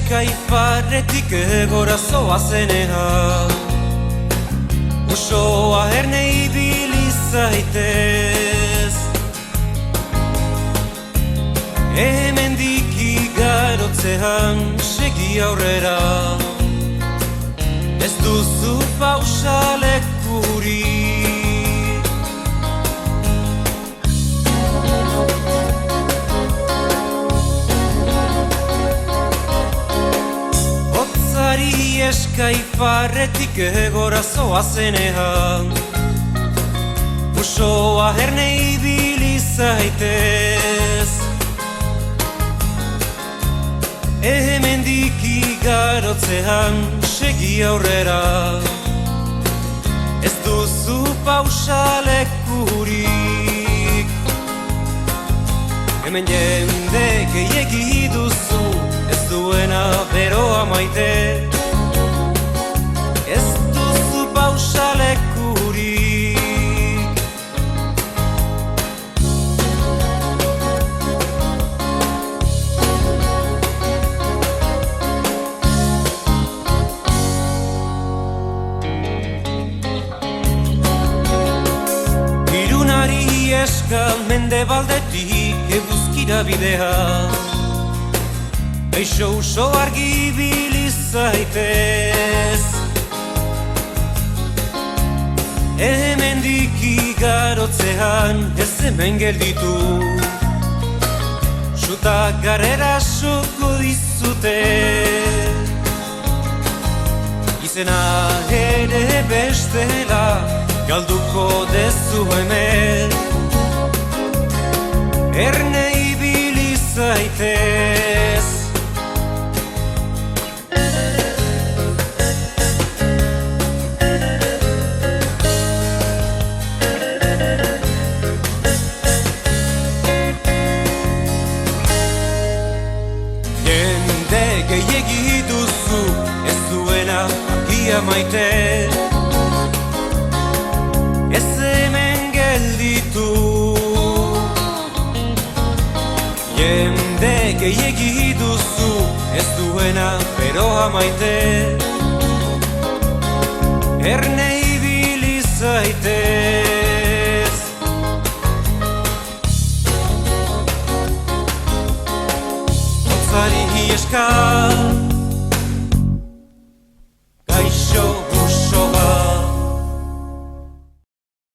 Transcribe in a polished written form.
Ieska iparretik egora zoazenean, osoa erne ibili zaitez. Hemendik igarotzean segi aurrera, ez duzu pausalekurik. Hotzari ieska iparretik egora zoazenean, osoa erne ibili zaitez. Hemendik igarotzean segi aurrera, ez duzu pausalekurik. Hemen jende gehiegi duzu, ez duena beroa maite, ez duzu pausalekurik. Ieska mendebaldetik eguzkira bidea, eixo uso argi ibili zaitez. Hemendik igarotzean ez hemen gelditu, sutak garrera soko dizute. Izena ere bestela galduko dezu hemen, erne ibili zaitez. Jende gehiegi duzu, ez duena argia maite, ez hemen gelditu. Jende gehiegi duzu, ez duena beroa maite, erne ibili zaitez.